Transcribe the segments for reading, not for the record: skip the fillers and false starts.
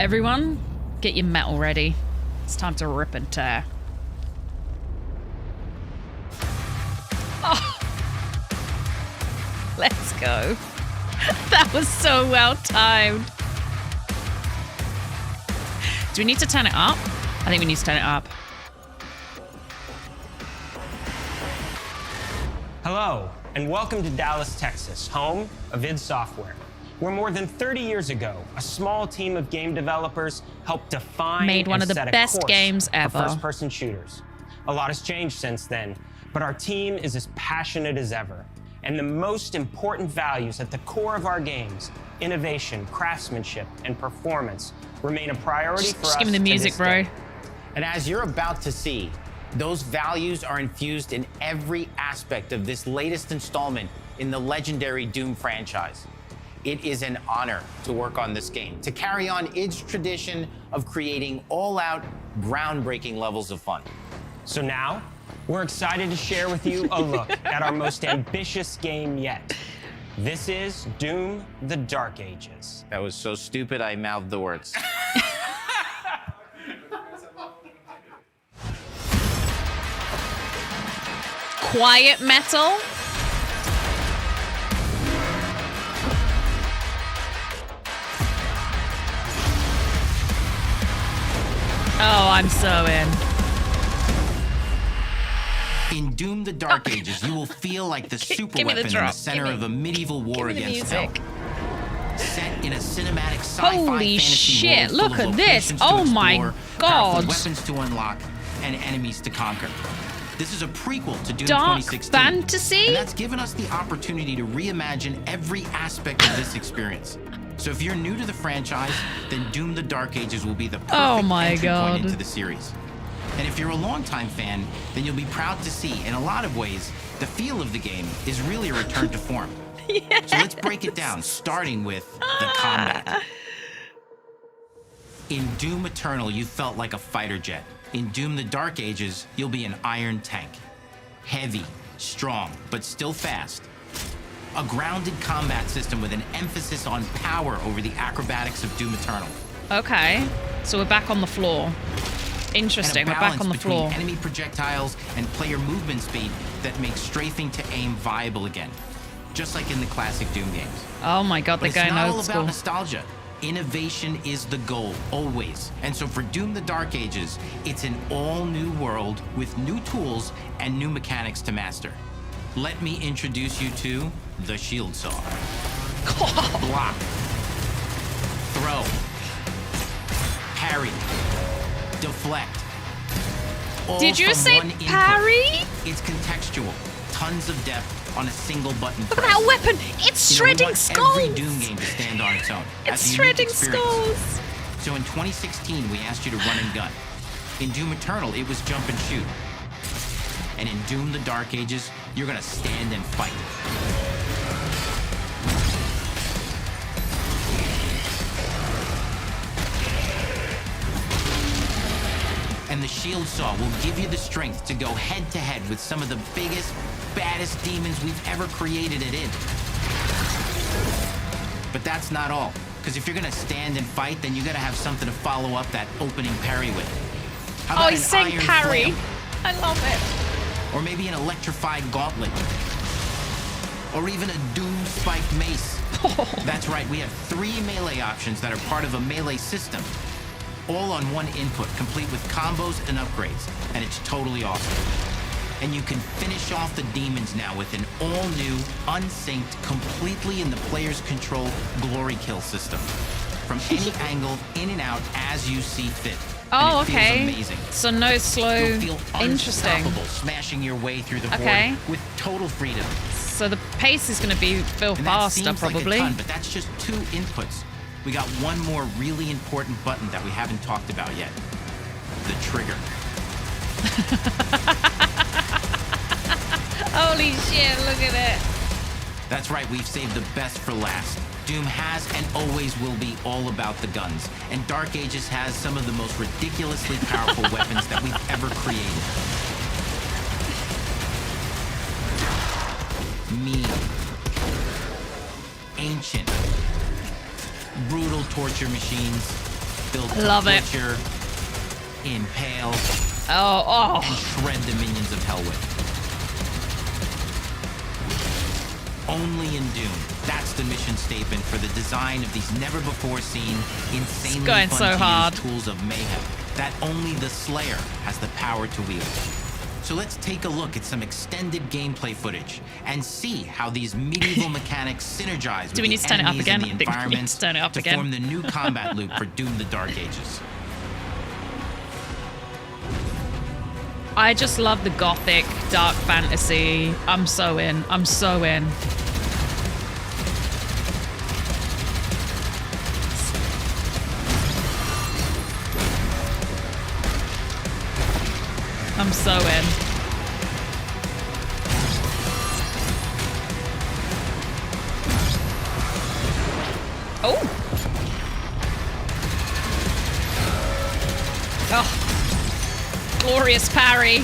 Everyone, get your metal ready. It's time to rip and tear. Oh. Let's go. That was so well timed. Do we need to turn it up? I think we need to turn it up. Hello, and welcome to Dallas, Texas, home of id Software, where more than 30 years ago, a small team of game developers helped define Made one and of the set a best course games for ever. first-person shooters. A lot has changed since then, but our team is as passionate as ever. And the most important values at the core of our games, innovation, craftsmanship, and performance, remain a priority for us. Just give me the music, bro. And as you're about to see, those values are infused in every aspect of this latest installment in the legendary Doom franchise. It is an honor to work on this game, to carry on id's tradition of creating all-out, groundbreaking levels of fun. So now, we're excited to share with you a look at our most ambitious game yet. This is Doom: The Dark Ages. That was so stupid, I mouthed the words. Quiet metal. Oh, I'm so in. In Doom: The Dark Ages, you will feel like the Give me the superweapon in the drop. center of a medieval war Give me the against hell. music. Set in a cinematic sci-fi Holy fantasy shit, world look full of at this. locations to Oh my explore, God. powerful weapons to unlock, and enemies to conquer. This is a prequel to Doom Dark 2016. fantasy? And that's given us the opportunity to reimagine every aspect of this experience. So if you're new to the franchise, then Doom: The Dark Ages will be the perfect Oh my entry God. point into the series. And if you're a longtime fan, then you'll be proud to see, in a lot of ways, the feel of the game is really a return to form. Yes. So let's break it down, starting with the combat. In Doom Eternal, you felt like a fighter jet. In Doom: The Dark Ages, you'll be an iron tank. Heavy, strong, but still fast. A grounded combat system with an emphasis on power over the acrobatics of Doom Eternal. Okay, so we're back on the floor. Interesting, And a we're back balance on the between floor. enemy projectiles and player movement speed that makes strafing to aim viable again. Just like in the classic Doom games. Oh my God, But they're it's going not all old about school. nostalgia. Innovation is the goal, always. And so for Doom: The Dark Ages, it's an all-new world with new tools and new mechanics to master. Let me introduce you to the Shield Saw. Block. Throw. Parry. Deflect. All Did you from say one input. parry? It's contextual. Tons of depth on a single button Look at press. that weapon! It's You know, we shredding want skulls! every Doom game to stand on its own. as It's a unique shredding experience. skulls! So in 2016, we asked you to run and gun. In Doom Eternal, it was jump and shoot. And in Doom: The Dark Ages, you're gonna stand and fight. And the Shield Saw will give you the strength to go head-to-head with some of the biggest, baddest demons we've ever created at id. But that's not all. Because if you're gonna stand and fight, then you gotta have something to follow up that opening parry with. How Oh, about he's an saying iron parry. flail? I love it. Or maybe an electrified gauntlet. Or even a Doom spiked mace. That's right, we have 3 melee options that are part of a melee system. All on one input, complete with combos and upgrades. And it's totally awesome. And you can finish off the demons now with an all-new, unsynced, completely in the player's control glory kill system. From any angle, in and out, as you see fit. Oh, And it okay. feels amazing. So no slow. You'll feel Interesting. unstoppable, smashing your way through the Okay. horde with total freedom. So the pace is going to be feel And that faster, seems probably. like a ton, but that's just 2 inputs. We got one more really important button that we haven't talked about yet. The trigger. Holy shit! Look at it. That's right, we've saved the best for last. Doom has and always will be all about the guns. And Dark Ages has some of the most ridiculously powerful weapons that we've ever created. Mean. Ancient. Brutal torture machines. Love it. Butcher, impale, Oh, and shred the minions of hell with. Only in Doom. That's the mission statement for the design of these never-before-seen, insanely going fun so to hard. use tools of mayhem that only the Slayer has the power to wield. So let's take a look at some extended gameplay footage and see how these medieval mechanics synergize with Do we need the to turn it up enemies again? and I the think we need to environments turn it up to again. form the new combat loop for Doom: The Dark Ages. I just love the gothic, dark fantasy. I'm so in. I'm so in. I'm so in. Oh. Oh. Glorious parry.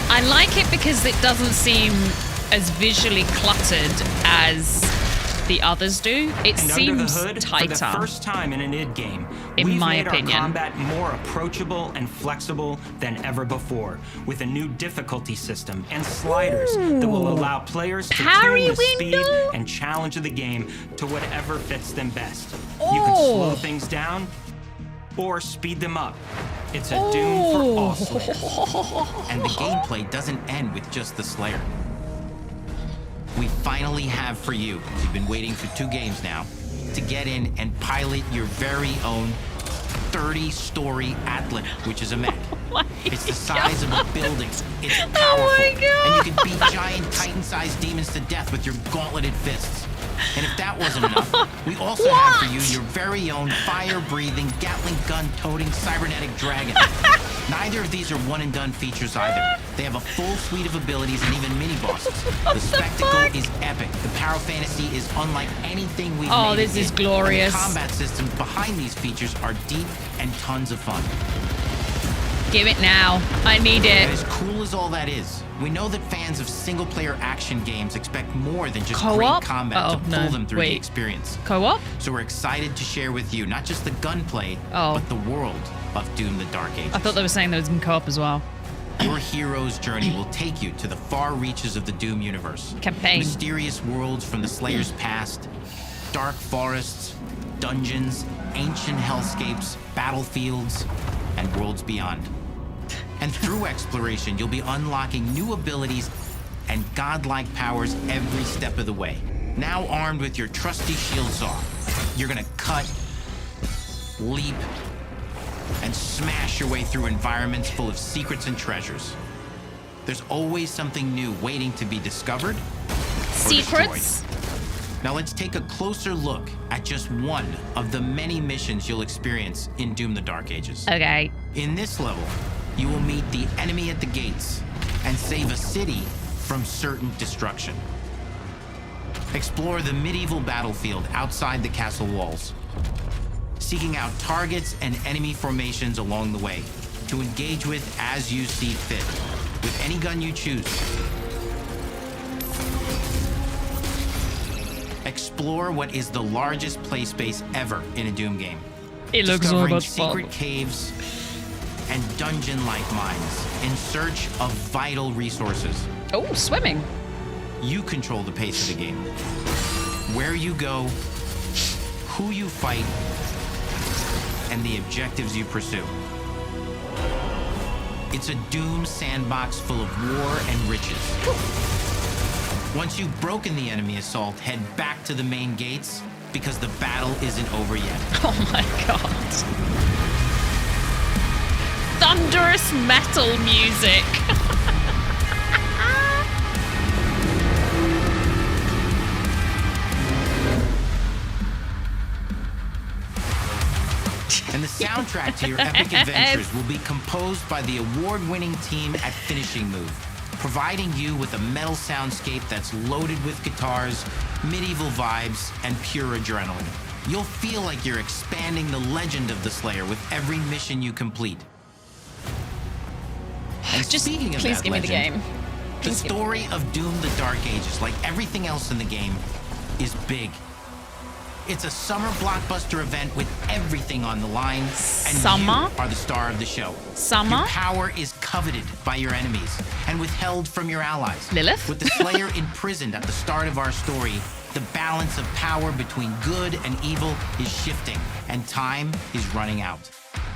I like it because it doesn't seem as visually cluttered as the others do. It And seems under the hood, tighter. for the first time in an id game, In we've my made opinion. our combat more approachable and flexible than ever before, with a new difficulty system and sliders that will allow players to Parry tune the speed window? and challenge of the game to whatever fits them best. You can slow things down or speed them up. It's a Doom for all Slayers. And the gameplay doesn't end with just the Slayer. We finally have for you, you've been waiting for 2 games now, to get in and pilot your very own 30-story Atlas, which is a mech. It's the size of a building. It's powerful. Oh my God. And you can beat giant Titan-sized demons to death with your gauntleted fists. And if that wasn't enough, we also have for you your very own fire-breathing, Gatling gun-toting cybernetic dragon. Neither of these are one-and-done features either. They have a full suite of abilities and even mini-bosses. The spectacle is epic. The power fantasy is unlike anything we've made. This is it. glorious. And the combat systems behind these features are deep and tons of fun. Give it now. I need And it. as cool as all that is, we know that fans of single-player action games expect more than just Co-op? great combat to Oh, pull no. them through the Wait. experience. Co-op? So we're excited to share with you not just the gunplay, Oh. but the world of Doom: The Dark Ages. I thought they were saying there was in co-op as well. Your hero's journey will take you to the far reaches of the Doom universe. Campaign. Mysterious worlds from the Slayer's past, dark forests, dungeons, ancient hellscapes, battlefields, and worlds beyond. And through exploration, you'll be unlocking new abilities and godlike powers every step of the way. Now armed with your trusty shield saw, you're gonna cut, leap, and smash your way through environments full of secrets and treasures. There's always something new waiting to be discovered or Secrets? destroyed. Now let's take a closer look at just one of the many missions you'll experience in Doom: The Dark Ages. Okay. In this level, you will meet the enemy at the gates and save a city from certain destruction. Explore the medieval battlefield outside the castle walls, seeking out targets and enemy formations along the way to engage with as you see fit, with any gun you choose. Explore what is the largest play space ever in a Doom game. It looks Discovering almost secret fun. caves and dungeon-like mines in search of vital resources. Oh, swimming. You control the pace of the game. Where you go, who you fight, and the objectives you pursue. It's a Doom sandbox full of war and riches. Once you've broken the enemy assault, head back to the main gates because the battle isn't over yet. Oh my God. Thunderous metal music. And the soundtrack to your epic adventures will be composed by the award-winning team at Finishing Move, providing you with a metal soundscape that's loaded with guitars, medieval vibes, and pure adrenaline. You'll feel like you're expanding the legend of the Slayer with every mission you complete. And Just speaking of please that give me the legend, game. the story of Doom: The Dark Ages, like everything else in the game, is big. It's a summer blockbuster event with everything on the line, and Summer? you are the star of the show. Summer? Your power is coveted by your enemies and withheld from your allies. Lilith? With the Slayer imprisoned at the start of our story, the balance of power between good and evil is shifting, and time is running out.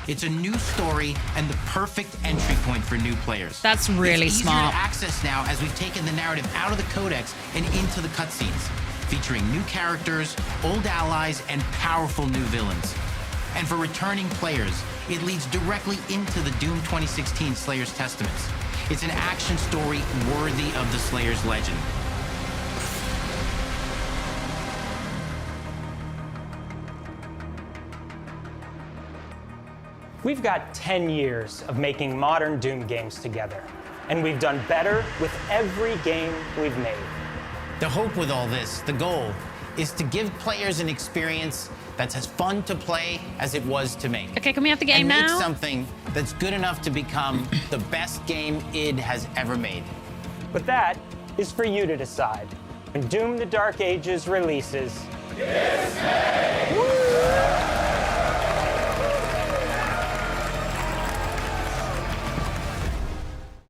It's a new story and the perfect entry point for new players. That's really it's easier smart. to access now as we've taken the narrative out of the codex and into the cutscenes, featuring new characters, old allies, and powerful new villains. And for returning players, it leads directly into the Doom 2016 Slayer's Testaments. It's an action story worthy of the Slayer's legend. We've got 10 years of making modern Doom games together, and we've done better with every game we've made. The hope with all this, the goal, is to give players an experience that's as fun to play as it was to make. Okay, can we have the game and make now? something that's good enough to become the best game id has ever made. But that is for you to decide. When Doom: The Dark Ages releases,